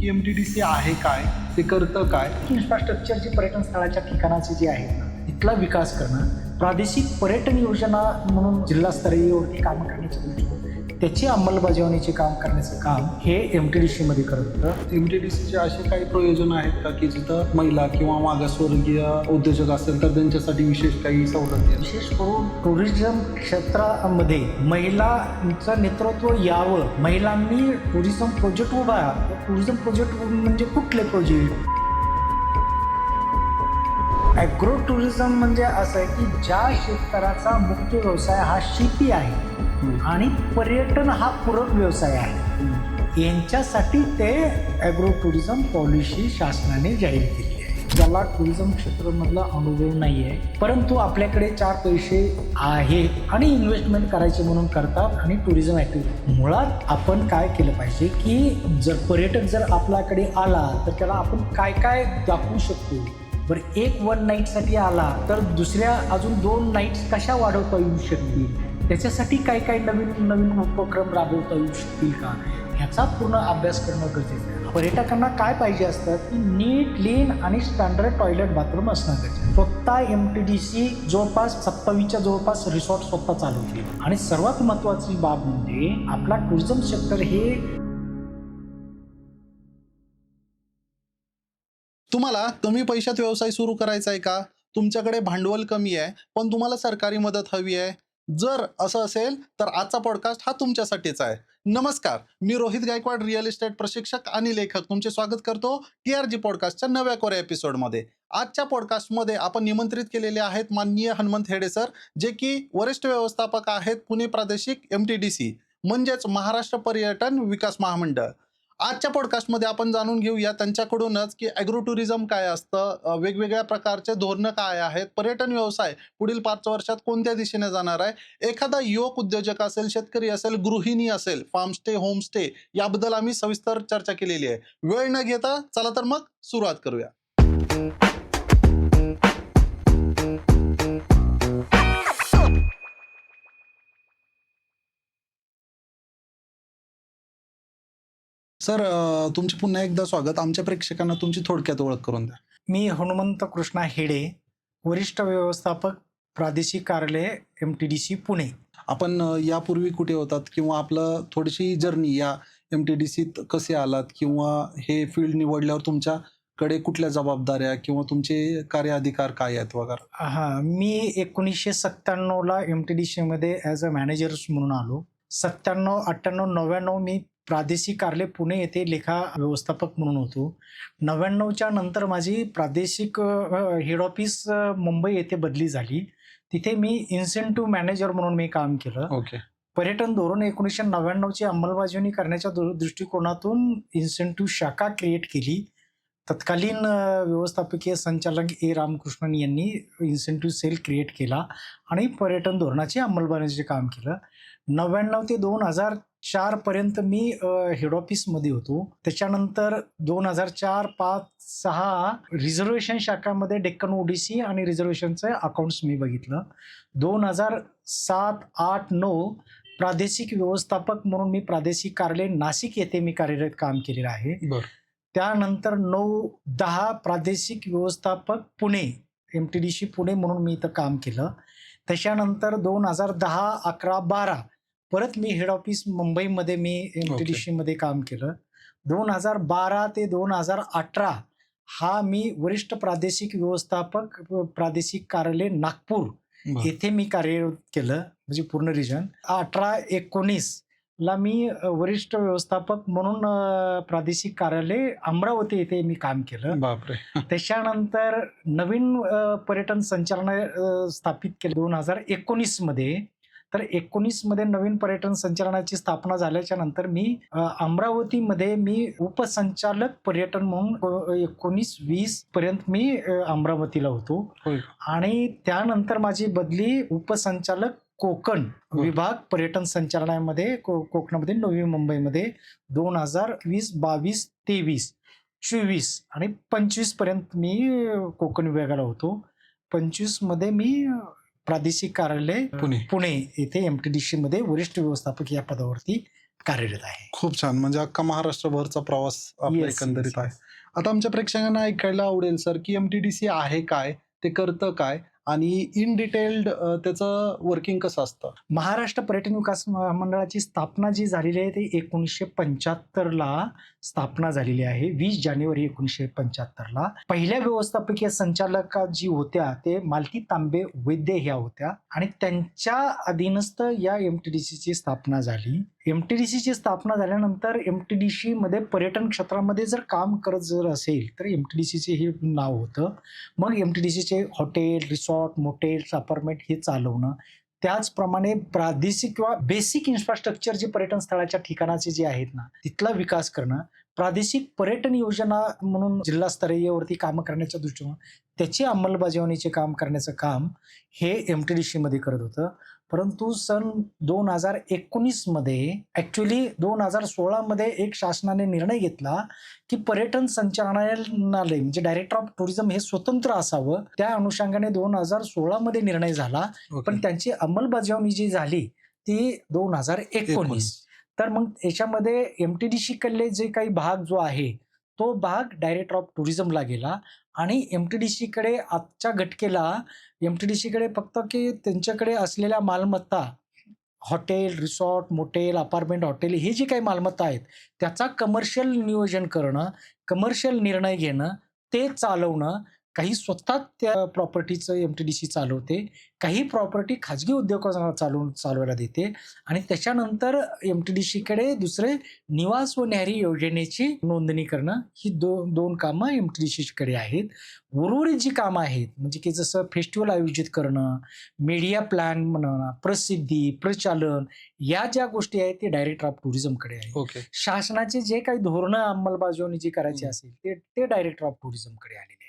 नक्की MTDC आहे काय, ते करतं काय. इन्फ्रास्ट्रक्चर जे पर्यटन स्थळाच्या ठिकाणाचे जे आहेत ना, इथला विकास करणं, प्रादेशिक पर्यटन योजना म्हणून जिल्हास्तरीयवरती काम करण्याची दृष्टीकोन, त्याची अंमलबजावणीचे काम करण्याचं काम हे MTDC मध्ये करत होतं. MTDCचे असे काही प्रयोजन आहेत का की जिथं महिला किंवा मागासवर्गीय उद्योजक असेल तर त्यांच्यासाठी विशेष काही सवलती आहेत? विशेष करून टुरिझम क्षेत्रामध्ये महिलांचं नेतृत्व यावं, महिलांनी टुरिझम प्रोजेक्ट उभा. टुरिझम प्रोजेक्ट म्हणजे कुठले प्रोजेक्ट? ॲग्रो टुरिझम म्हणजे असं आहे की ज्या शेतकऱ्याचा मुख्य व्यवसाय हा शेती आहे आणि पर्यटन हा पूरक व्यवसाय आहे, यांच्यासाठी ते ॲग्रो टुरिझम पॉलिसी शासनाने जाहीर केली आहे. ज्याला टुरिझम क्षेत्रामधला अनुभव नाही आहे परंतु आपल्याकडे 4 पैसे आहेत आणि इन्व्हेस्टमेंट करायचे म्हणून करतात आणि टुरिझम ॲक्टिव्हिटी. मुळात आपण काय केलं पाहिजे की जर पर्यटक जर आपल्याकडे आला तर त्याला आपण काय काय दाखवू शकतो. बरं, एक 1 नाईटसाठी आला तर दुसऱ्या अजून 2 नाईट्स कशा वाढवता येऊ शकतील, त्याच्यासाठी काय काय नवीन नवीन उपक्रम राबवता येऊ शकतील का, ह्याचा पूर्ण अभ्यास करणं गरजेचं आहे. पर्यटकांना काय पाहिजे असतं की नीट, क्लीन आणि स्टँडर्ड टॉयलेट बाथरूम असणं गरजेचं. स्वतः MTDC जवळपास 27च्या जवळपास रिसॉर्ट स्वतः चालवते आणि सर्वात महत्त्वाची बाब म्हणजे आपला टुरिझम सेक्टर हे. तुम्हाला कमी पैशात व्यवसाय सुरू करायचा आहे का? तुमच्याकडे भांडवल कमी आहे पण तुम्हाला सरकारी मदत हवी आहे? जर असं असेल तर आजचा पॉडकास्ट हा तुमच्यासाठीच आहे. नमस्कार, मी रोहित गायकवाड, रिअल इस्टेट प्रशिक्षक आणि लेखक, तुमचे स्वागत करतो TRG पॉडकास्टच्या नव्या कोऱ्या एपिसोडमध्ये. आजच्या पॉडकास्टमध्ये आपण निमंत्रित केलेले आहेत माननीय हनुमंत हेडे सर, जे की वरिष्ठ व्यवस्थापक आहेत पुणे प्रादेशिक MTDC म्हणजेच महाराष्ट्र पर्यटन विकास महामंडळ. आजच्या पॉडकास्टमध्ये आपण जाणून घेऊया त्यांच्याकडूनच की ॲग्रो टुरिझम काय असतं, वेगवेगळ्या प्रकारचे धोरणं काय आहेत, पर्यटन व्यवसाय पुढील 5 वर्षात कोणत्या दिशेने जाणार आहे, एखादा युवक उद्योजक असेल, शेतकरी असेल, गृहिणी असेल, फार्मस्टे, होमस्टे याबद्दल आम्ही सविस्तर चर्चा केलेली आहे. वेळ न घेता चला तर मग सुरुवात करूया. सर, तुमचे पुन्हा एकदा स्वागत. आमच्या प्रेक्षकांना तुमची थोडक्यात ओळख करून द्या. मी हनुमंत कृष्णा हेडे, वरिष्ठ व्यवस्थापक, प्रादेशिक कार्यालय MTDC पुणे. आपण यापूर्वी कुठे होतात किंवा आपलं थोडीशी जर्नी या MTDCत कसे आलात किंवा हे फील्ड निवडल्यावर तुमच्याकडे कुठल्या जबाबदाऱ्या किंवा तुमचे कार्य अधिकार काय आहेत वगैरे? हां, मी 1997ला MTDC मध्ये ॲज अ मॅनेजर म्हणून आलो. 97, 98, 99 मी प्रादेशिक कार्यालय पुणे येथे लेखा व्यवस्थापक म्हणून होतो. 99च्या नंतर माझी प्रादेशिक हेड ऑफिस मुंबई येथे बदली झाली. तिथे मी इन्सेंटिव्ह मॅनेजर म्हणून मी काम केलं. ओके. पर्यटन धोरण 1999ची अंमलबजावणी करण्याच्या दृष्टिकोनातून इन्सेंटिव्ह शाखा क्रिएट केली. तत्कालीन व्यवस्थापकीय संचालक रामकृष्णन यांनी इन्सेंटिव्ह सेल क्रिएट केला आणि पर्यटन धोरणाची अंमलबजावणीचे काम केलं. 99 ते 2004 पर्यंत मी हेड ऑफिसमध्ये होतो. त्याच्यानंतर 2004, 5, 6 रिझर्वेशन शाखामध्ये डेक्कन ODC आणि रिझर्वेशनचं अकाउंट्स मी बघितलं. 2007, 8, 9 प्रादेशिक व्यवस्थापक म्हणून मी प्रादेशिक कार्यालय नाशिक येथे मी कार्यरत काम केलेलं आहे. बरं. त्यानंतर 9, 10 प्रादेशिक व्यवस्थापक पुणे, MTDC पुणे म्हणून मी इथं काम केलं. त्याच्यानंतर 2010, 11, 12 परत मी हेड ऑफिस मुंबईमध्ये मी MTDC मध्ये काम केलं. 2012 ते 2018 हा मी वरिष्ठ प्रादेशिक व्यवस्थापक, प्रादेशिक कार्यालय नागपूर येथे मी कार्यरत केलं, म्हणजे पूर्ण रिजन. 18-19 ला मी वरिष्ठ व्यवस्थापक म्हणून प्रादेशिक कार्यालय अमरावती येथे मी काम केलं. बापरे. त्याच्यानंतर नवीन पर्यटन संचालनालय स्थापित केलं 2019 मध्ये. तर 19 मध्ये नवीन पर्यटन संचालनाची स्थापना झाल्याच्या नंतर मी अमरावतीमध्ये मी उपसंचालक पर्यटन म्हणून 19-20 पर्यंत मी अमरावतीला होतो. आणि त्यानंतर माझी बदली उपसंचालक कोकण विभाग पर्यटन संचालनालयामध्ये कोकणामध्ये नवी मुंबईमध्ये 2020, 22, 23, 24 आणि 25 पर्यंत मी कोकण विभागाला होतो. 25 मध्ये मी प्रादेशिक कार्यालय पुणे येथे MTDC मध्ये वरिष्ठ व्यवस्थापक या पदावरती कार्यरत आहे. खूप छान. म्हणजे अख्खा महाराष्ट्रभरचा प्रवास आपल्या Yes, एकंदरीत yes, आहे. yes. आता आमच्या प्रेक्षकांना ऐकायला आवडेल सर, की एमटीडीसी आहे काय? ते करतं काय? आणि इन डिटेल्ड त्याचं वर्किंग कसं असतं? महाराष्ट्र पर्यटन विकास मंडळाची स्थापना जी झालेली आहे ती 1975ला स्थापना झालेली आहे. 20 जानेवारी 1975ला. पहिल्या व्यवस्थापकीय संचालका जी होत्या ते मालती तांबे वैद्य ह्या होत्या आणि त्यांच्या अधीनस्थ या एमटीडीसीची स्थापना झाली. एमटीडीसीची स्थापना झाल्यानंतर एमटीडीसी मध्ये पर्यटन क्षेत्रामध्ये जर काम करत जर असेल तर एमटीडीसीचे हे नाव होतं. मग एमटीडीसीचे हॉटेल, रिसॉर्ट, मोटेल्स, अपार्टमेंट हे चालवणं. त्याचप्रमाणे प्रादेशिक किंवा बेसिक इन्फ्रास्ट्रक्चर जे पर्यटन स्थळाच्या ठिकाणाचे जे आहेत ना, तिथला विकास करणं. प्रादेशिक पर्यटन योजना म्हणून जिल्हास्तरीयवरती कामं करण्याच्या दृष्टीने त्याची अंमलबजावणीचे काम करण्याचं काम हे एमटीडीसी मध्ये करत होतं. परंतु सन 2019 मध्ये ऍक्च्युली 2016 मध्ये एक शासनाने निर्णय घेतला की पर्यटन संचालनालय म्हणजे डायरेक्टर ऑफ टुरिझम हे स्वतंत्र असावं. त्या अनुषंगाने 2016 मध्ये निर्णय झाला, पण त्यांची अंमलबजावणी जी झाली ती 2019. तर मग याच्यामध्ये एमटीडीसी कडले जे काही भाग जो आहे तो भाग डायरेक्टर ऑफ टुरिझमला गेला आणि एमटीडीसी कडे आजच्या घटकेला एमटीडीसी कडे फक्त की त्यांच्याकडे असलेल्या मालमत्ता hotel, resort, motel, apartment, hotel हे जे काही मालमत्ता आहेत त्याचा कमर्शियल नियोजन करणं, कमर्शियल निर्णय घेणं, ते चालवणं. काही स्वतः त्या प्रॉपर्टीचं एमटीडीसी चालवते, काही प्रॉपर्टी खाजगी उद्योगांना चालवायला देते आणि त्याच्यानंतर एमटीडीसीकडे दुसरे निवास व न्याहारी योजनेची नोंदणी करणं ही दोन कामं एमटीडीसीकडे आहेत. उर्वरित जी कामं आहेत म्हणजे की जसं फेस्टिवल आयोजित करणं, मीडिया प्लॅन म्हणणं, प्रसिद्धी, प्रचालन या ज्या गोष्टी आहेत ते डायरेक्टर ऑफ टुरिझमकडे आहे. ओके. शासनाचे जे काही धोरणं अंमलबजावणी जी करायची असेल ते डायरेक्टर ऑफ टुरिझमकडे आलेले आहेत.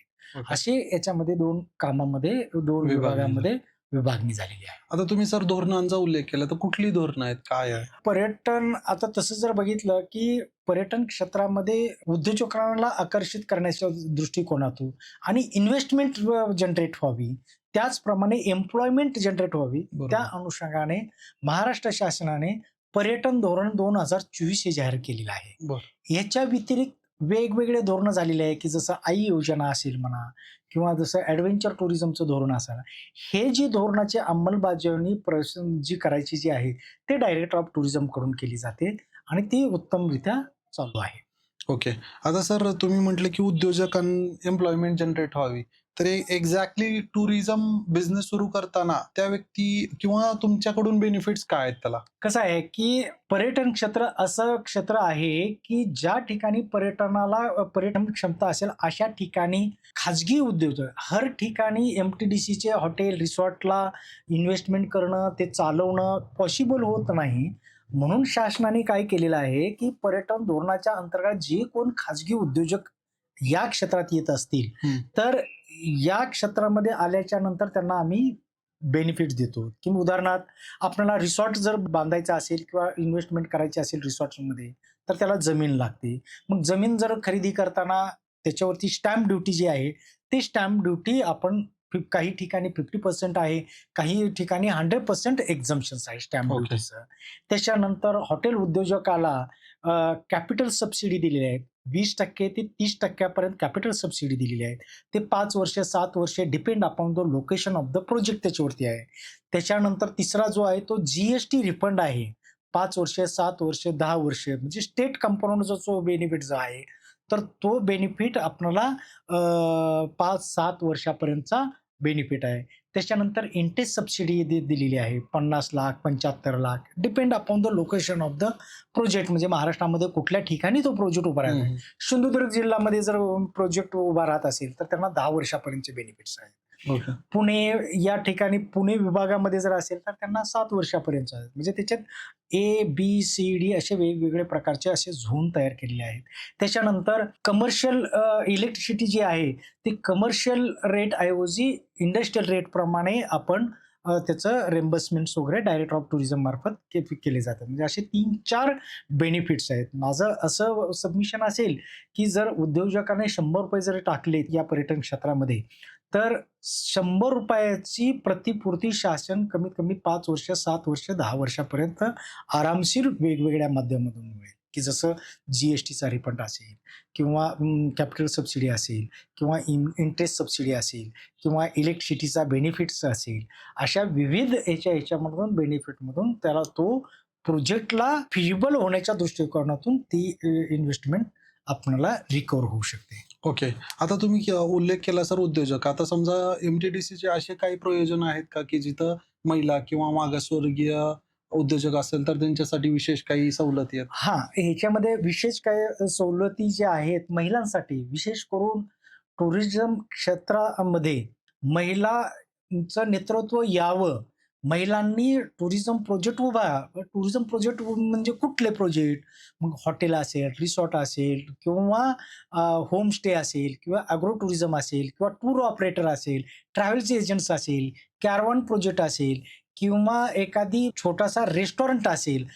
असे याच्यामध्ये दोन कामामध्ये दोन विभागामध्ये विभागणी झालेली आहे. आता तुम्ही सर धोरणांचा उल्लेख केला, तर कुठली धोरणं आहेत? काय आहे? पर्यटन आता तसं जर बघितलं की पर्यटन क्षेत्रामध्ये उद्योजकांना आकर्षित करण्याच्या दृष्टिकोनातून आणि इन्व्हेस्टमेंट जनरेट व्हावी, त्याचप्रमाणे एम्प्लॉयमेंट जनरेट व्हावी, बरोबर. त्या अनुषंगाने महाराष्ट्र शासनाने पर्यटन धोरण 2024 हे जाहीर केलेलं आहे. बरं. याच्या व्यतिरिक्त वेगवेगळे धोरणं झालेले आहे की जसं आई योजना असेल म्हणा किंवा जसं ॲडव्हेंचर टुरिझमचं धोरण असेल. हे जी धोरणाची अंमलबजावणी जी करायची जी आहे ते डायरेक्टर ऑफ टुरिझम कडून केली जाते आणि ती उत्तमरित्या चालू आहे. ओके. आता सर तुम्ही म्हटलं की उद्योजकांना एम्प्लॉयमेंट जनरेट व्हावी, तर एक्झॅक्टली टुरिझम बिझनेस सुरू करताना त्या व्यक्ती किंवा तुमच्याकडून बेनिफिट्स काय आहेत त्याला? कसं आहे की पर्यटन क्षेत्र असं क्षेत्र आहे की ज्या ठिकाणी पर्यटन क्षमता असेल अशा ठिकाणी खाजगी उद्योजक हर ठिकाणी एमटीडीसीचे हॉटेल, रिसॉर्टला इन्व्हेस्टमेंट करणं, ते चालवणं पॉसिबल होत नाही. म्हणून शासनाने काय केलेलं आहे की पर्यटन धोरणाच्या अंतर्गत जे कोण खाजगी उद्योजक या क्षेत्रात येत असतील तर या क्षेत्रामध्ये आल्याच्या नंतर त्यांना आम्ही बेनिफिट देतो. की उदाहरणार्थ आपल्याला रिसॉर्ट जर बांधायचा असेल किंवा इन्व्हेस्टमेंट करायची असेल रिसॉर्टमध्ये तर त्याला जमीन लागते. मग जमीन जर खरेदी करताना त्याच्यावरती स्टॅम्प ड्युटी जी आहे ती स्टॅम्प ड्युटी आपण काही ठिकाणी 50% आहे, काही ठिकाणी 100% एक्झम्पशन्स आहे स्टॅम्प Okay. ड्युटीचं. त्याच्यानंतर हॉटेल उद्योजकाला कॅपिटल सबसिडी दिलेली आहे. 20% ते 30% कॅपिटल सबसिडी दिलेली आहे. ते 5 वर्ष 7 वर्ष depend upon the location of the project त्याच्यावरती आहे. त्याच्यानंतर तिसरा जो आहे तो जीएसटी रिफंड आहे. 5 वर्ष 7 वर्ष 10 वर्ष म्हणजे स्टेट कंपोनंटचा जो बेनिफिट जो आहे तर तो बेनिफिट आपल्याला 5-7 वर्षापर्यंतचा बेनिफिट आहे. त्याच्यानंतर इंटरेस्ट सबसिडी दिलेली आहे 50 lakh 75 lakh depend upon the location of the project. म्हणजे महाराष्ट्रामध्ये कुठल्या ठिकाणी तो प्रोजेक्ट उभा राहत आहे. सिंधुदुर्ग जिल्ह्यामध्ये जर प्रोजेक्ट उभा राहत असेल तर त्यांना 10 वर्षापर्यंतचे बेनिफिट्स आहेत. ओके. पुणे या ठिकाणी पुणे विभागामध्ये जर असेल तर त्यांना 7 वर्षापर्यंत आहेत. म्हणजे त्याच्यात ABCD असे वेगवेगळे प्रकारचे असे झोन तयार केलेले आहेत. त्याच्यानंतर कमर्शियल इलेक्ट्रिसिटी जी आहे ती कमर्शियल रेट ऐवजी इंडस्ट्रियल रेट प्रमाणे आपण त्याचं रेम्बर्समेंट्स वगैरे डायरेक्टर ऑफ टुरिझम मार्फत केले जातात. म्हणजे असे 3-4 बेनिफिट्स आहेत. माझं असं सबमिशन असेल, की जर उद्योजकाने ₹100 जर टाकले या पर्यटन क्षेत्रामध्ये, तर ₹100ची प्रतिपूर्ती शासन कमीत कमी 5 वर्ष, 7 वर्ष, 10 वर्षापर्यंत आरामशीर वेगवेगळ्या माध्यमातून मिळेल, की जसं जी-एस-टीचा रिफंड असेल किंवा कॅपिटल सबसिडी असेल किंवा इंटरेस्ट सबसिडी असेल किंवा इलेक्ट्रिसिटीचा बेनिफिट्स असेल. अशा विविध ह्याच्यामधून बेनिफिटमधून त्याला तो प्रोजेक्टला फिजिबल होण्याच्या दृष्टिकोनातून ती इन्व्हेस्टमेंट आपल्याला रिकव्हर होऊ शकते. ओके. आता तुम्ही उल्लेख केला सर उद्योजक. आता समजा एम-टी-डी-सीचे असे काही प्रयोजन आहेत का, की जिथं महिला किंवा मागासवर्गीय उद्योजक असेल तर त्यांच्यासाठी विशेष काही सवलती आहेत? हां, ह्याच्यामध्ये विशेष काही सवलती ज्या आहेत महिलांसाठी, विशेष करून टुरिझम क्षेत्रामध्ये महिलांचं नेतृत्व यावं. महिलांनी टुरिझम प्रोजेक्ट टुरिझम प्रोजेक्ट म्हणजे कुठले प्रोजेक्ट? मग हॉटेल असेल, रिसॉर्ट असेल किंवा होमस्टे असेल किंवा ॲग्रो टुरिझम असेल किंवा टूर ऑपरेटर असेल, ट्रॅव्हल्स एजंट्स असेल, कॅरव्हॅन प्रोजेक्ट असेल किंवा एखादी छोटासा रेस्टॉरंट असेल.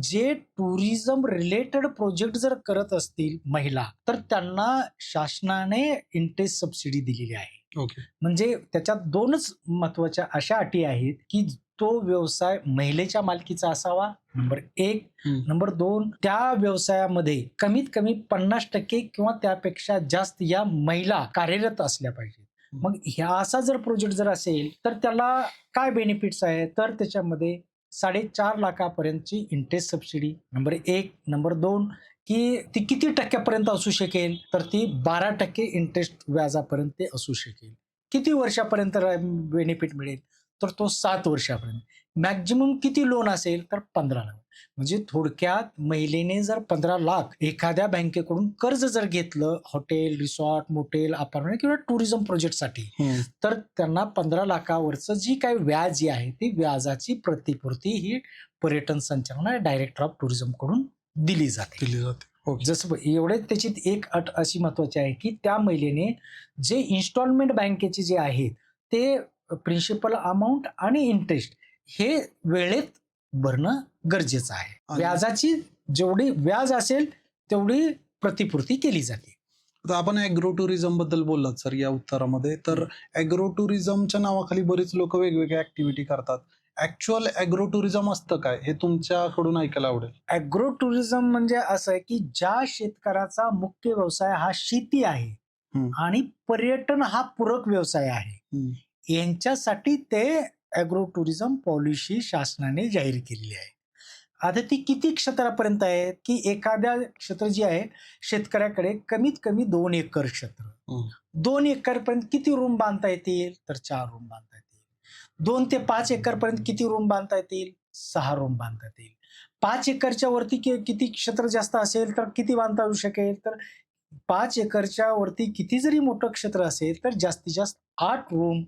जे टुरिझम रिलेटेड प्रोजेक्ट जर करत असतील महिला, तर त्यांना शासनाने इंटरेस्ट सबसिडी दिलेली आहे. ओके. म्हणजे त्याच्यात 2च महत्त्वाच्या अशा अटी आहेत, की तो व्यवसाय महिलेच्या मालकीचा असावा, नंबर 1. हं. नंबर 2, त्या व्यवसायामध्ये कमीत कमी 50% किंवा त्यापेक्षा जास्त या महिला कार्यरत असल्या पाहिजेत. मग ह्या असा जर प्रोजेक्ट जर असेल, तर त्याला काय बेनिफिट्स आहेत? तर त्याच्यामध्ये 4.5 लाखापर्यंतची इंटरेस्ट सबसिडी, नंबर 1. नंबर 2, की ती किती टक्क्यापर्यंत असू शकेल? तर ती 12% इंटरेस्ट व्याजापर्यंत ते असू शकेल. किती वर्षापर्यंत बेनिफिट मिळेल? तर तो 7 वर्षापर्यंत. मॅक्सिमम किती लोन असेल? तर 15 लाख. म्हणजे थोडक्यात महिलेने जर 15 लाख एखाद्या बँकेकडून कर्ज जर घेतलं हॉटेल, रिसॉर्ट, मोटेल, अपार्टमेंट किंवा टुरिझम प्रोजेक्टसाठी, हं. तर त्यांना 15 लाखावरचं जी काही व्याज जी आहे, ती व्याजाची प्रतिपूर्ती ही पर्यटन संचालनालय डायरेक्टर ऑफ टुरिझमकडून दिली जाते. दिली जाते. ओके. जसं एवढे त्याची एक अट अशी महत्त्वाची आहे, की त्या महिलेने जे इन्स्टॉलमेंट बँकेचे जे आहेत, ते प्रिन्सिपल अमाउंट आणि इंटरेस्ट हे वेळेत भरणं गरजेचं आहे. आणि- व्याजाची जेवढी व्याज असेल, तेवढी प्रतिपूर्ती केली जाते. आता आपण ॲग्रो टुरिझम बद्दल बोललात सर या उत्तरामध्ये. तर ॲग्रो टुरिझमच्या नावाखाली बरीच लोक वेगवेगळ्या ॲक्टिव्हिटी करतात. ॲक्च्युअल ॲग्रो टुरिझम असतं काय? हे तुमच्याकडून ऐकायला आवडेल. ॲग्रो टुरिझम म्हणजे असं आहे, की ज्या शेतकऱ्याचा मुख्य व्यवसाय हा शेती आहे हं. आणि पर्यटन हा पूरक व्यवसाय आहे, हं. यांच्यासाठी ते ॲग्रो टुरिझम पॉलिसी शासनाने जाहीर केलेली आहे. आता ती किती क्षेत्रापर्यंत आहे, की एखाद्या क्षेत्र जे आहे शेतकऱ्याकडे कमीत कमी 2 एकर क्षेत्र. हं. 2 एकरपर्यंत किती रूम बांधता येतील? तर 4 रूम बांधता येतील. 2 ते 5 एकरपर्यंत किती रूम बांधता येतील? 6 रूम बांधता येतील. 5 एकरच्या वरती किती क्षेत्र जास्त असेल तर किती बांधता येऊ शकेल? तर 5 एकरच्या वरती किती जरी मोठं क्षेत्र असेल तर जास्तीत जास्त 8 room,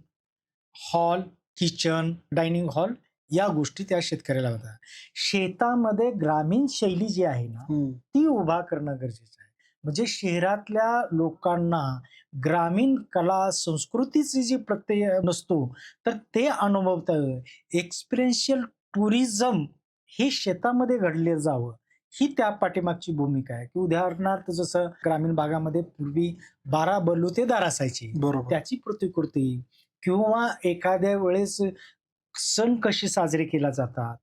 hall, kitchen, dining hall या गोष्टी त्या शेतकऱ्याला होतात. शेतामध्ये ग्रामीण शैली जी आहे ना, हं. ती उभा करणं गरजेचं आहे. म्हणजे शहरातल्या लोकांना ग्रामीण कला संस्कृतीची जी प्रत्यय नसतो, तर ते अनुभवता एक्सपिरियन्शियल टुरिझम हे शेतामध्ये घडले जावं, ही त्या पाठीमागची भूमिका आहे. की उदाहरणार्थ जसं ग्रामीण भागामध्ये पूर्वी 12 बलुतेदार असायचे, बरोबर. त्याची प्रतिकृती किंवा एखाद्या वेळेस सण कसे साजरे केले जातात,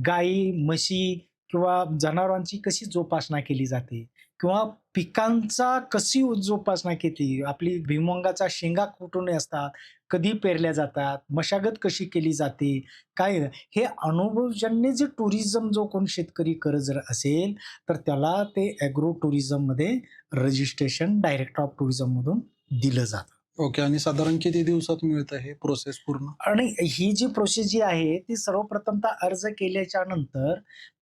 गायी, म्हशी किंवा जनावरांची कशी जोपासना केली जाते किंवा पिकांचा कशी जोपासना केली, आपली भुईमुगाच्या शेंगा कुठून असतात, कधी पेरल्या जातात, मशागत कशी केली जाते, काय हे अनुभवजन्य जे टुरिझम जो कोण शेतकरी करत जर असेल, तर त्याला ते ॲग्रो टुरिझममध्ये रजिस्ट्रेशन डायरेक्टर ऑफ टुरिझममधून दिलं जातं. ओके. आणि साधारण किती दिवसात मिळतं हे प्रोसेस पूर्ण? आणि ही जी प्रोसेस जी आहे ती सर्वप्रथमतः अर्ज केल्याच्या नंतर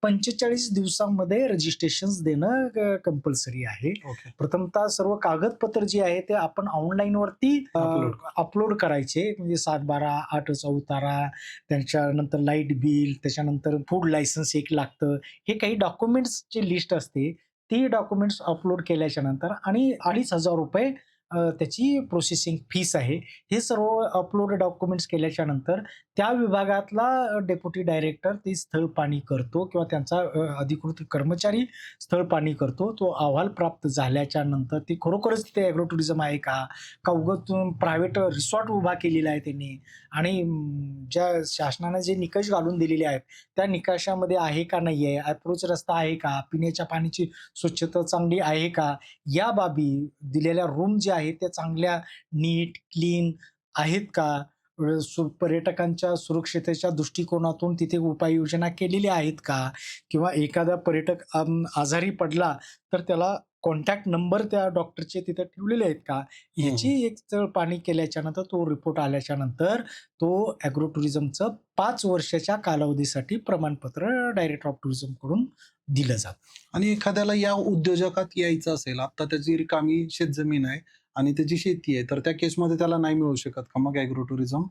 45 दिवसांमध्ये रजिस्ट्रेशन देणं कंपल्सरी आहे. ओके. प्रथमतः सर्व कागदपत्र जी आहे ते आपण ऑनलाईन वरती Upload. अपलोड करायचे. म्हणजे 7/12, 8चा उतारा, त्याच्यानंतर लाईट बिल, त्याच्यानंतर फूड लायसन्स एक लागतं. हे काही डॉक्युमेंट्सची लिस्ट असते. ती डॉक्युमेंट्स अपलोड केल्याच्या नंतर आणि ₹2,500 त्याची प्रोसेसिंग फीस आहे. हे सर्व अपलोड डॉक्युमेंट्स केल्याच्या नंतर त्या विभागातला डेप्युटी डायरेक्टर ते स्थळ पाहणी करतो किंवा त्यांचा अधिकृत कर्मचारी स्थळ पाहणी करतो. तो अहवाल प्राप्त झाल्याच्या नंतर ती खरोखरच तिथे ॲग्रो टुरिझम आहे का? का उगाच प्रायव्हेट रिसॉर्ट उभा केलेला आहे त्यांनी आणि ज्या शासनाने जे निकष घालून दिलेले आहेत त्या निकषामध्ये आहे का नाही आहे? अप्रोच रस्ता आहे का? पिण्याच्या पाण्याची स्वच्छता चांगली आहे का? या बाबी दिलेल्या रूम ज्या आहेत त्या चांगल्या नीट, क्लीन आहेत का? पर्यटकांच्या सुरक्षिततेच्या दृष्टिकोनातून तिथे उपाययोजना केलेल्या आहेत का? किंवा एखादा पर्यटक आजारी पडला तर त्याला कॉन्टॅक्ट नंबर त्या डॉक्टरचे तिथे ठेवलेले आहेत का? ह्याची एक पाहणी केल्याच्या नंतर तो रिपोर्ट आल्याच्या नंतर तो ॲग्रो टुरिझमचं 5 वर्षाच्या कालावधीसाठी प्रमाणपत्र डायरेक्टर ऑफ टुरिझम कडून दिलं जातं. आणि एखाद्याला या उद्योजकात यायचं असेल, आता त्याची रिकामी शेतजमीन आहे आणि त्याची शेती आहे, तर त्या केसमध्ये त्याला नाही मिळू शकत का मग agro tourism?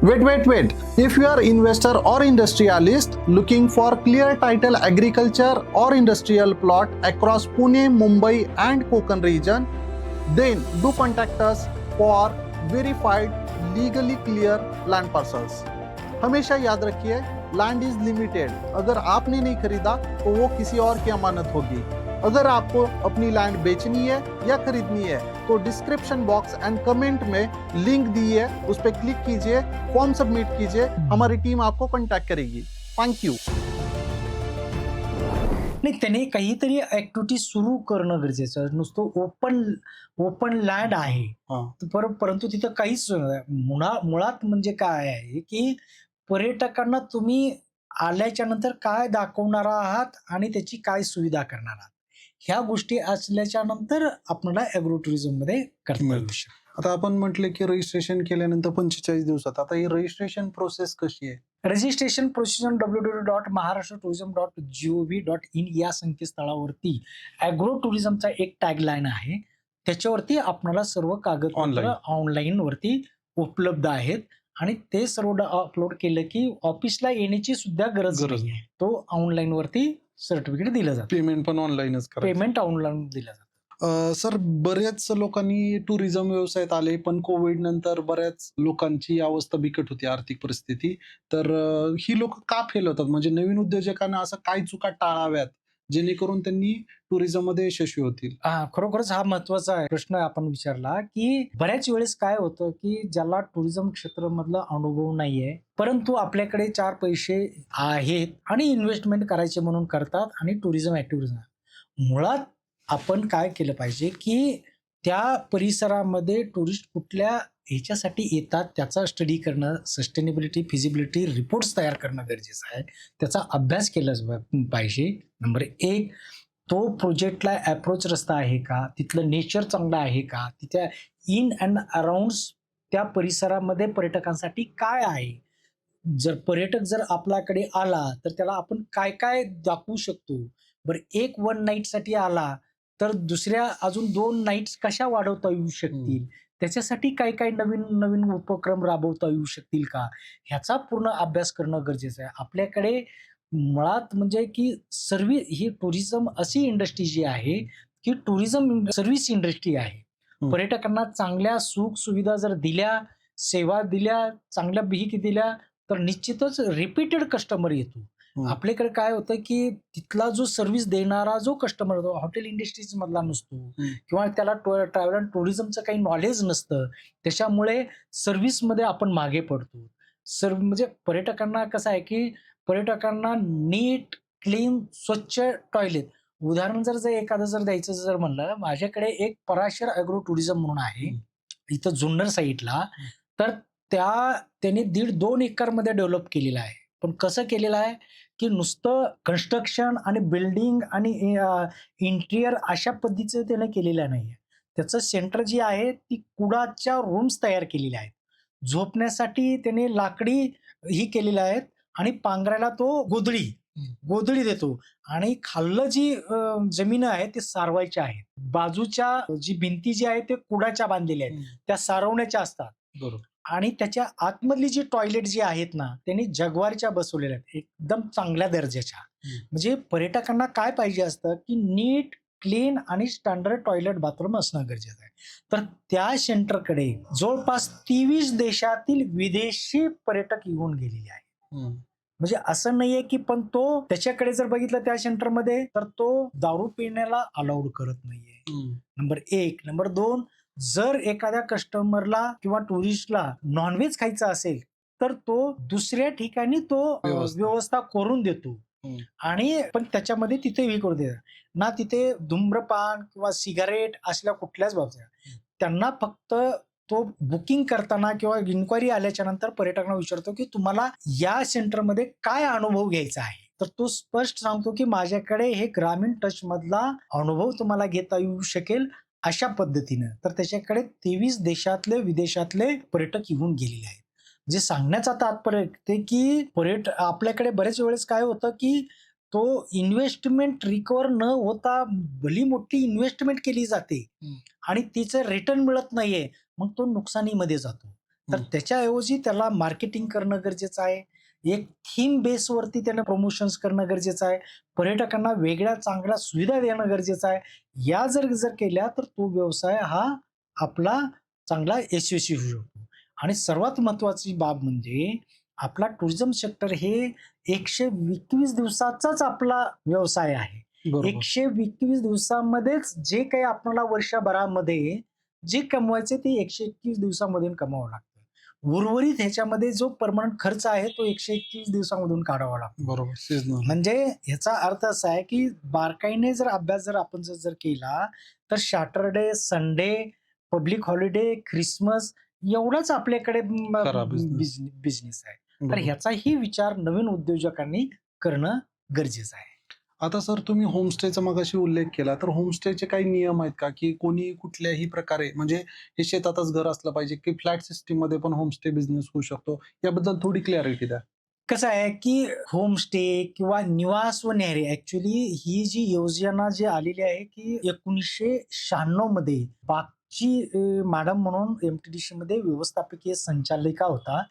Wait. If you are investor or industrialist looking for clear title agriculture or industrial plot across Pune, Mumbai and Konkan region, then do contact us for verified legally clear land parcels. हमेशा याद रखिए, land is limited. अगर आपने नहीं खरीदा तो वो किसी और की अमानत होगी. अगर आपको अपनी लैंड बेचनी है या खरीदनी है तो डिस्क्रिप्शन बॉक्स एंड कमेंट में लिंक दी है, उस पर क्लिक कीजिए, फॉर्म सबमिट कीजिए, हमारी टीम आपको कांटेक्ट करेगी. Thank you. नाही, त्याने काहीतरी ऍक्टिव्हिटी सुरू करणं गरजेचं आहे. नुसतं ओपन लँड आहे हां. परंतु तिथं काहीच मुळात म्हणजे काय आहे की पर्यटकांना तुम्ही आल्याच्या नंतर काय दाखवणार आहात आणि त्याची काय सुविधा करणार आहात ह्या गोष्टी असल्याच्या नंतर आपल्याला ॲग्रो टुरिझम मध्ये करता येऊ शकतं. आता आपण म्हटलं की रजिस्ट्रेशन केल्यानंतर 45 दिवसात, आता ही रजिस्ट्रेशन प्रोसेस कशी आहे? रजिस्ट्रेशन प्रोसिजर www.maharashtraTourism.gov.in या संकेतस्थळावरती ॲग्रो टुरिझमचा एक टॅगलाईन आहे. त्याच्यावरती आपल्याला सर्व कागदपत्र ऑनलाईन वरती उपलब्ध आहेत आणि ते सर्व अपलोड केलं की ऑफिसला येण्याची सुद्धा गरज नाही. तो ऑनलाईन वरती सर्टिफिकेट दिलं जातं. पेमेंट पण ऑनलाईनच करायचं. पेमेंट ऑनलाईन दिलं जातं. सर, बऱ्याच लोकांनी टुरिझम व्यवसायात आले, पण कोविड नंतर बऱ्याच लोकांची अवस्था बिकट होती, आर्थिक परिस्थिती. तर ही लोक का फेल होतात? म्हणजे नवीन उद्योजकांना असं काय चुका टाळाव्यात जेणेकरून त्यांनी टुरिझम मध्ये यशस्वी होतील? खरोखरच हा महत्वाचा प्रश्न आपण विचारला की बऱ्याच वेळेस काय होतं की ज्याला टुरिझम क्षेत्रामधला अनुभव नाहीये परंतु आपल्याकडे 4 पैसे आहेत आणि इन्व्हेस्टमेंट करायचे म्हणून करतात आणि टुरिझम ऍक्टिव्हिटी. मुळात आपण काय केलं पाहिजे की त्या परिसरामध्ये टुरिस्ट कुठल्या ह्याच्यासाठी येतात त्याचा स्टडी करणं, सस्टेनेबिलिटी, फिजिबिलिटी रिपोर्ट्स तयार करणं गरजेचं आहे. त्याचा अभ्यास केला पाहिजे. नंबर 1, तो प्रोजेक्टला अप्रोच रस्ता आहे का, तिथलं नेचर चांगलं आहे का, तिथे इन अँड अराउंड त्या परिसरामध्ये पर्यटकांसाठी काय आहे. जर पर्यटक आपल्याकडे आला तर त्याला आपण काय काय दाखवू शकतो. बरं, एक 1 नाईटसाठी आला तर दुसऱ्या अजून 2 नाईट्स कशा वाढवता येऊ शकतील, त्याच्यासाठी काय काय नवीन उपक्रम राबवता येऊ शकतील का, ह्याचा पूर्ण अभ्यास करणं गरजेचं आहे. आपल्याकडे मुळात म्हणजे की ही टुरिझम अशी इंडस्ट्री जी आहे की टुरिझम सर्व्हिस इंडस्ट्री आहे. पर्यटकांना चांगल्या सुख सुविधा जर दिल्या, सेवा दिल्या, चांगल्या बिहिकी दिल्या तर निश्चितच रिपीटेड कस्टमर येतो. आपल्याकडे काय होतं की तिथला जो सर्व्हिस देणारा जो कस्टमर होतो हॉटेल इंडस्ट्रीज मधला नसतो किंवा त्याला ट्रॅव्हल अँड टुरिझमचं काही नॉलेज नसतं. त्याच्यामुळे सर्व्हिसमध्ये आपण मागे पडतो. म्हणजे पर्यटकांना कसं आहे की पर्यटकांना नीट, क्लीन, स्वच्छ टॉयलेट. उदाहरण जर एखादं द्यायचं म्हणलं, माझ्याकडे एक पराशर ॲग्रो टुरिझम म्हणून आहे इथं जुन्नर साईडला. तर त्याने 1.5-2 एकरमध्ये डेव्हलप केलेला आहे. पण कसं केलेलं आहे की नुसतं कन्स्ट्रक्शन आणि बिल्डिंग आणि इंटिरियर अशा पद्धतीचं त्याने केलेलं नाही. त्याचं सेंटर जी आहे ती कुडाच्या रूम्स तयार केलेल्या आहेत. झोपण्यासाठी त्याने लाकडी ही केलेल्या आहेत आणि पांघरायला तो गोधडी देतो आणि खाल्लं जी जमीन आहे ते सारवायच्या आहेत. बाजूच्या जी भिंती जी आहे ते कुडाच्या बांधलेल्या आहेत, त्या सारवण्याच्या असतात. बरोबर. आणि त्याच्या आतमधली जी टॉयलेट जी आहेत ना त्यांनी जगवारच्या बसवलेल्या आहेत, एकदम चांगल्या दर्जाच्या. म्हणजे पर्यटकांना काय पाहिजे असतं की नीट, क्लीन आणि स्टँडर्ड टॉयलेट बाथरूम असणं गरजेचं आहे. तर त्या सेंटरकडे जवळपास 23 देशातील विदेशी पर्यटक येऊन गेलेले आहेत. म्हणजे असं नाहीये की पण तो त्याच्याकडे जर बघितलं त्या सेंटरमध्ये तर तो दारू पिण्याला अलाउड करत नाहीये. नंबर 1. नंबर 2, जर एखाद्या कस्टमरला किंवा टुरिस्टला नॉनव्हेज खायचं असेल तर तो दुसऱ्या ठिकाणी तो व्यवस्था करून देतो. आणि पण त्याच्यामध्ये तिथे करू देतात ना, तिथे धूम्रपान किंवा सिगारेट असल्या कुठल्याच बाबतीत त्यांना फक्त तो बुकिंग करताना किंवा इन्क्वायरी आल्याच्या नंतर पर्यटकांना विचारतो की तुम्हाला या सेंटरमध्ये काय अनुभव घ्यायचा आहे. तर तो स्पष्ट सांगतो की माझ्याकडे हे ग्रामीण टच मधला अनुभव तुम्हाला घेता येऊ शकेल अशा पद्धतीनं. तर त्याच्याकडे 23 देशातले विदेशातले पर्यटक येऊन गेलेले आहेत. जे सांगण्याचा तात्पर्य ते की आपल्याकडे बरेच वेळेस काय होतं की तो इन्व्हेस्टमेंट रिकव्हर न होता भली मोठी इन्व्हेस्टमेंट केली जाते आणि तिचं रिटर्न मिळत नाहीये, मग तो नुकसानीमध्ये जातो. तर त्याच्याऐवजी त्याला मार्केटिंग करणं गरजेचं आहे. एक थीम बेसवरती त्यानं प्रमोशन्स करणं गरजेचं आहे. पर्यटकांना वेगळ्या चांगल्या सुविधा देणं गरजेचं आहे. या जर केल्या तर तो व्यवसाय हा आपला चांगला यशस्वी होऊ शकतो. आणि सर्वात महत्वाची बाब म्हणजे आपला टुरिझम सेक्टर हे 121 दिवसाचाच आपला व्यवसाय आहे. 121 दिवसामध्येच जे काही आपल्याला वर्षभरामध्ये जे कमवायचे ते 121 दिवसामधून कमावं लागतं. उर्वरित ह्याच्यामध्ये जो परमनंट खर्च आहे तो 121 दिवसामधून काढावा लागतो. बरोबर. म्हणजे ह्याचा अर्थ असा आहे की बारकाईने जर अभ्यास जर आपण जर केला तर Saturday, Sunday, public holiday, Christmas एवढाच आपल्याकडे बिझनेस आहे. तर ह्याचाही विचार नवीन उद्योजकांनी करणं गरजेचं आहे. आता सर तुम्ही होमस्टेचा मगाशी उल्लेख केला, तर होमस्टेचे काही नियम आहेत का, की कोणी कुठल्याही प्रकारे म्हणजे हे शेतातच घर असलं पाहिजे की फ्लॅट सिस्टीम मध्ये पण होमस्टे बिझनेस होऊ शकतो, याबद्दल थोडी क्लॅरिटी द्या. कसं आहे की होमस्टे किंवा निवास व न्याहारी ऍक्च्युली ही जी योजना जी आलेली आहे की 1996 मध्ये बागची मॅडम म्हणून एमटीडीसी मध्ये व्यवस्थापकीय संचालिका होता,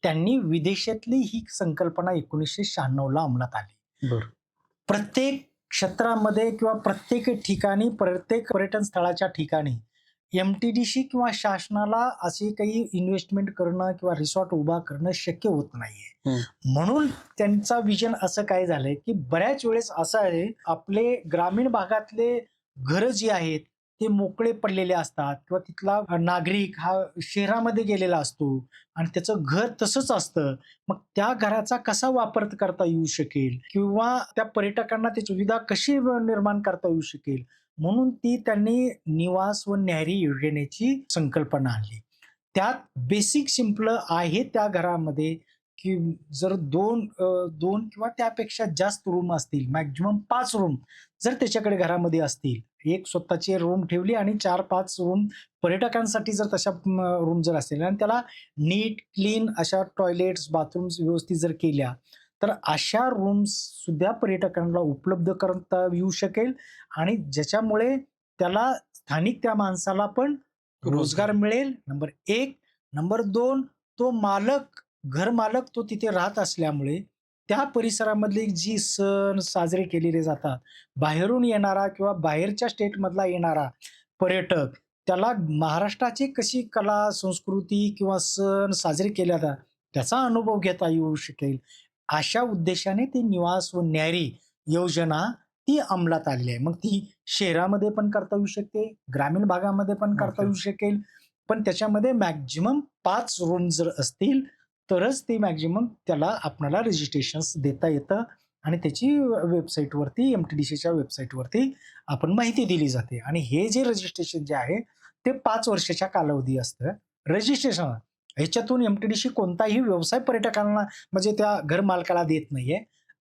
त्यांनी विदेशातली ही संकल्पना 1996 ला अंमलात आली. प्रत्येक क्षेत्रामध्ये किंवा प्रत्येक ठिकाणी प्रत्येक पर्यटन स्थळाच्या ठिकाणी एमटीडीसी किंवा शासनाला असे काही इन्व्हेस्टमेंट करणं किंवा रिसॉर्ट उभा करणं शक्य होत नाहीये. म्हणून त्यांचा विजन असं काय झालंय की बऱ्याच वेळेस असं आहे आपले ग्रामीण भागातले घरं जी आहेत ते मोकळे पडलेले असतात किंवा तिथला नागरिक हा शहरामध्ये गेलेला असतो आणि त्याचं घर तसंच असतं. मग त्या घराचा कसा वापर करता येऊ शकेल किंवा त्या पर्यटकांना त्याची सुविधा कशी निर्माण करता येऊ शकेल, म्हणून त्यांनी निवास व न्याहारी योजनेची संकल्पना आणली. त्यात बेसिक सिंपल आहे त्या घरामध्ये की जर दोन किंवा त्यापेक्षा जास्त रूम असतील, मॅक्झिमम 5 रूम जर त्याच्याकडे घरामध्ये असतील, एक स्वतःची रूम ठेवली आणि 4-5 रूम पर्यटकांसाठी जर तशा रूम जर असतील आणि त्याला नीट क्लीन अशा टॉयलेट्स बाथरूम्स व्यवस्थित जर केल्या तर अशा रूम्स सुद्धा पर्यटकांना उपलब्ध करता येऊ शकेल आणि ज्याच्यामुळे त्याला स्थानिक त्या माणसाला पण रोजगार मिळेल. नंबर 1. नंबर 2, तो घर मालक तो तिथे राहत असल्यामुळे त्या परिसरामधले जी सण साजरे केलेले जातात, बाहेरून येणारा किंवा बाहेरच्या स्टेटमधला येणारा पर्यटक त्याला महाराष्ट्राची कशी कला, संस्कृती किंवा सण साजरे केले जातात त्याचा अनुभव घेता येऊ शकेल. अशा उद्देशाने ती निवास व न्याहारी योजना ती अंमलात आलेली आहे. मग ती शहरामध्ये पण करता येऊ शकते, ग्रामीण भागामध्ये पण करता येऊ शकेल, पण त्याच्यामध्ये मॅक्झिमम 5 रूम जर असतील तरच ते मॅक्झिमम त्याला आपल्याला रजिस्ट्रेशन देता येतं आणि त्याची वेबसाईटवरती एमटीडीसीच्या वेबसाईटवरती आपण माहिती दिली जाते. आणि हे जे रजिस्ट्रेशन जे आहे ते 5 वर्षाच्या कालावधी असतं रजिस्ट्रेशन. ह्याच्यातून एमटीडीसी कोणताही व्यवसाय पर्यटकांना म्हणजे त्या घर मालकाला देत नाहीये.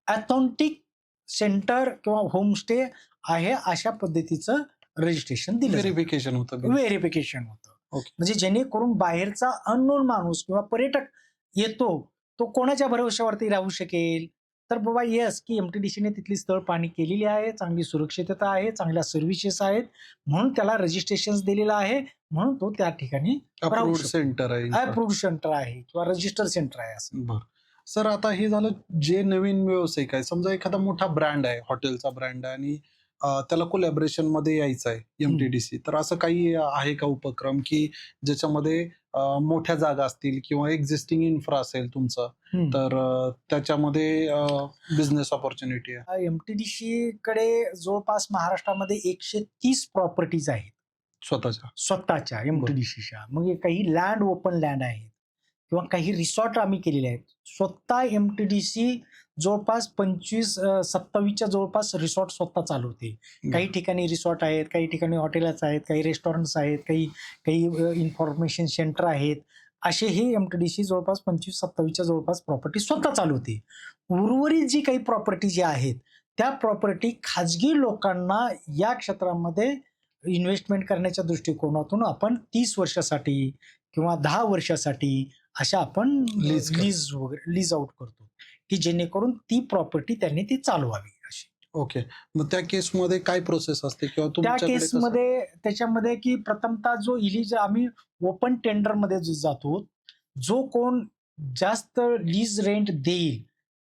ऑथेंटिक सेंटर किंवा होमस्टे आहे अशा पद्धतीचं रजिस्ट्रेशन दिलं, व्हेरिफिकेशन होतं. म्हणजे जेणेकरून बाहेरचा अननोन माणूस किंवा पर्यटक येतो तो कोणाच्या भरोश्यावरती राहू शकेल, तर बाबा येस की एमटीडीसीने तिथली स्थळ पाणी केलेली आहे, चांगली सुरक्षितता आहे, चांगल्या सर्व्हिसेस आहेत, म्हणून त्याला रजिस्ट्रेशन दिलेलं आहे, म्हणून तो त्या ठिकाणी अप्रूव्ड सेंटर आहे किंवा रजिस्टर सेंटर आहे असं. सर आता हे झालं जे नवीन व्यावसायिक आहे, समजा एखादा मोठा ब्रँड आहे, हॉटेलचा ब्रँड आहे आणि त्याला कोलॅबरेशन मध्ये यायचं आहे MTDC, तर असं काही आहे का उपक्रम की ज्याच्यामध्ये मोठ्या जागा असतील किंवा एक्झिस्टिंग इन्फ्रा असेल तुमचं, तर त्याच्यामध्ये बिझनेस ऑपॉर्च्युनिटी आहे? MTDC कडे जवळपास महाराष्ट्रामध्ये 130 प्रॉपर्टीज आहेत स्वतःच्या? स्वतःच्या MTDCच्या. मग हे काही लँड, ओपन लँड आहेत किंवा काही रिसॉर्ट आम्ही केलेले आहेत. स्वतः MTDC जवळपास 27च्या जवळपास रिसॉर्ट स्वतः चालवते. काही ठिकाणी रिसॉर्ट आहेत, काही ठिकाणी हॉटेल्स आहेत, काही रेस्टॉरंट्स आहेत, काही काही इन्फॉर्मेशन सेंटर आहेत. असे हे MTDC जवळपास 25-27च्या जवळपास प्रॉपर्टी स्वतः चालवते. उर्वरित जी काही प्रॉपर्टी जी आहेत त्या प्रॉपर्टी खाजगी लोकांना या क्षेत्रामध्ये इन्व्हेस्टमेंट करण्याच्या दृष्टिकोनातून आपण 30 वर्षासाठी किंवा 10 वर्षासाठी अशा आपण Lease करतो. लीज वगैरे लीज आउट करतो, की जेणेकरून ती प्रॉपर्टी त्यांनी ती चालवावी अशी. ओके. मग त्या केसमध्ये काय प्रोसेस असते किंवा त्या तुमच्याकडे कसं? केसमध्ये त्याच्यामध्ये की प्रथमतः जो आम्ही ओपन टेंडरमध्ये जातो, जो कोण जास्त लीज रेंट देईल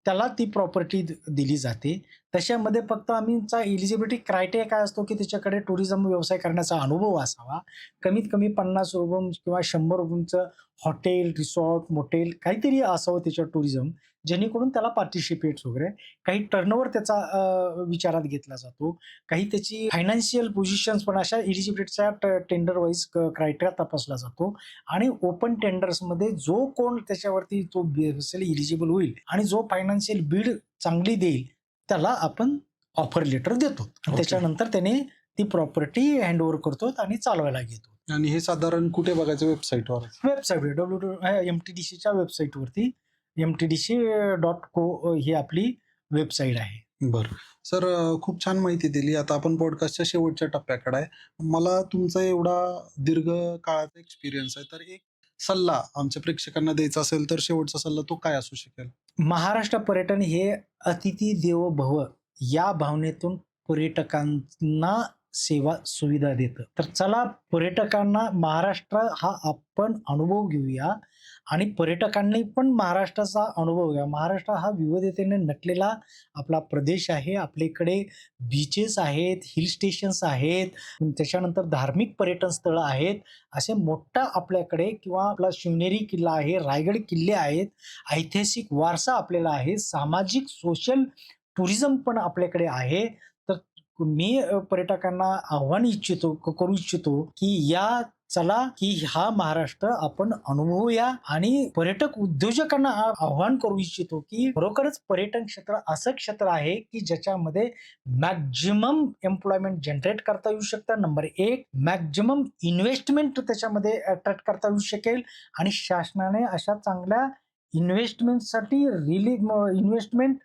त्याला ती प्रॉपर्टी दिली जाते. त्याच्यामध्ये फक्त आमचा एलिजिबिलिटी क्रायटेरिया काय असतो की त्याच्याकडे टुरिझम व्यवसाय करण्याचा अनुभव असावा. कमीत कमी 50 रूम किंवा 100 रूमचं हॉटेल, रिसॉर्ट, मोटेल काहीतरी असावं त्याच्यावर टुरिझम, जेणेकरून त्याला पार्टिसिपेट्स वगैरे. काही टर्नओव्हर त्याचा विचारात घेतला जातो. काही त्याची फायनान्शियल पोझिशन्स पण अशा एलिजिबिलिटीच्या टेंडर वाईज क्रायटेरिया तपासला जातो. आणि ओपन टेंडर्समध्ये जो कोण त्याच्यावरती तो एलिजिबल होईल आणि जो फायनान्शियल बीड चांगली देईल त्याला आपण ऑफर लेटर देतो. Okay. त्याच्यानंतर त्याने ती प्रॉपर्टी हँडओव्हर करतो आणि चालवायला घेतो. आणि हे साधारण कुठे बघायचं? वेबसाईटवर? वेबसाईट MTDCच्या वेबसाईटवरती mtdc.co ही आपली वेबसाईट आहे. बरं सर, खूप छान माहिती दिली. आता आपण पॉडकास्टच्या शेवटच्या टप्प्याकडे आहे. मला तुमचा एवढा दीर्घ काळाचा एक्सपिरियन्स आहे, तर एक सल्ला आमच्या प्रेक्षकांना द्यायचा असेल तर शेवटचा सल्ला तो काय असू शकेल? महाराष्ट्र पर्यटन हे अतिथी देवो भव या भावनेतून पर्यटकांना सेवा सुविधा देतं. तर चला पर्यटकांना महाराष्ट्र हा आपण अनुभव घेऊया आणि पर्यटकांनी पण महाराष्ट्राचा अनुभव घ्या. महाराष्ट्र हा विविधतेने नटलेला आपला प्रदेश आहे. आपल्याकडे बीचेस आहेत, हिल स्टेशन्स आहेत, त्याच्यानंतर धार्मिक पर्यटन स्थळं आहेत. असे मोठा आपल्याकडे किंवा आपला शिवनेरी किल्ला आहे, रायगड किल्ले आहेत, ऐतिहासिक वारसा आपल्याला आहे, सामाजिक सोशल टुरिझम पण आपल्याकडे आहे. तर मी पर्यटकांना आव्हान करू इच्छितो की या चला की हा महाराष्ट्र आपण अनुभवूया. आणि पर्यटक उद्योजकांना आव्हान करू इच्छितो की खरोखरच पर्यटन क्षेत्र असं क्षेत्र आहे की ज्याच्यामध्ये मॅक्झिमम एम्प्लॉयमेंट जनरेट करता येऊ शकतं. नंबर 1, मॅक्झिमम इन्व्हेस्टमेंट त्याच्यामध्ये अट्रॅक्ट करता येऊ शकेल. आणि शासनाने अशा चांगल्या इन्व्हेस्टमेंटसाठी इन्व्हेस्टमेंट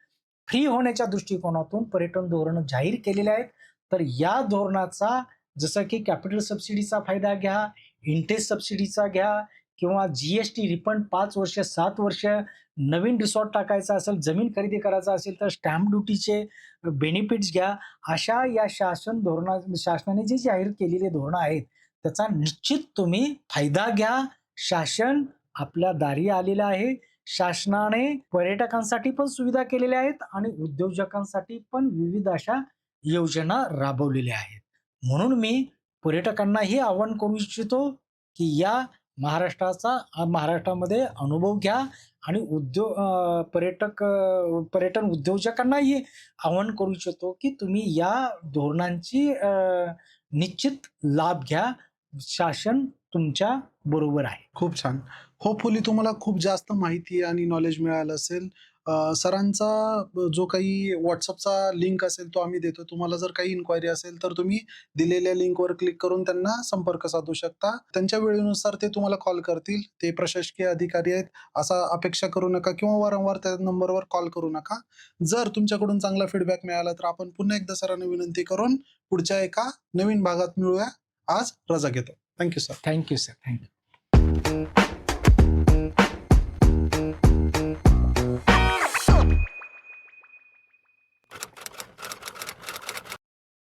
फ्री होण्याच्या दृष्टिकोनातून पर्यटन धोरण जाहीर केलेले आहेत. तर या धोरणाचा जसं की कॅपिटल सबसिडीचा फायदा घ्या, इंटरेस्ट सबसिडीचा घ्या किंवा GST रिफंड 5 वर्ष 7 वर्ष, नवीन रिसॉर्ट टाकायचा असेल, जमीन खरेदी करायचा असेल तर स्टॅम्प ड्युटीचे बेनिफिट्स घ्या. अशा या शासनाने जे जाहीर केलेले धोरणं आहेत त्याचा निश्चित तुम्ही फायदा घ्या. शासन आपल्या दारी आलेलं आहे. शासनाने पर्यटकांसाठी पण सुविधा केलेल्या आहेत आणि उद्योजकांसाठी पण विविध अशा योजना राबवलेल्या आहेत. म्हणून मी पर्यटकांनाही आवाहन करू इच्छितो की या महाराष्ट्रामध्ये अनुभव घ्या. आणि पर्यटन उद्योजकांनाही आवाहन करू इच्छितो की तुम्ही या धोरणांची निश्चित लाभ घ्या. शासन तुमच्या बरोबर आहे. खूप छान. होपफुली तुम्हाला खूप जास्त माहिती आणि नॉलेज मिळालं असेल. सरांचा जो काही व्हॉट्सअपचा लिंक असेल तो आम्ही देतो. तुम्हाला जर काही इन्क्वायरी असेल तर तुम्ही दिलेल्या लिंकवर क्लिक करून त्यांना संपर्क साधू शकता. त्यांच्या वेळेनुसार ते तुम्हाला कॉल करतील. ते प्रशासकीय अधिकारी आहेत असा अपेक्षा करू नका किंवा वारंवार त्या नंबरवर कॉल करू नका. जर तुमच्याकडून चांगला फीडबॅक मिळाला तर आपण पुन्हा एकदा सरांना विनंती करून पुढच्या एका नवीन भागात मिळूया. आज रजा घेतो. Thank you sir. Thank you sir. Thank you.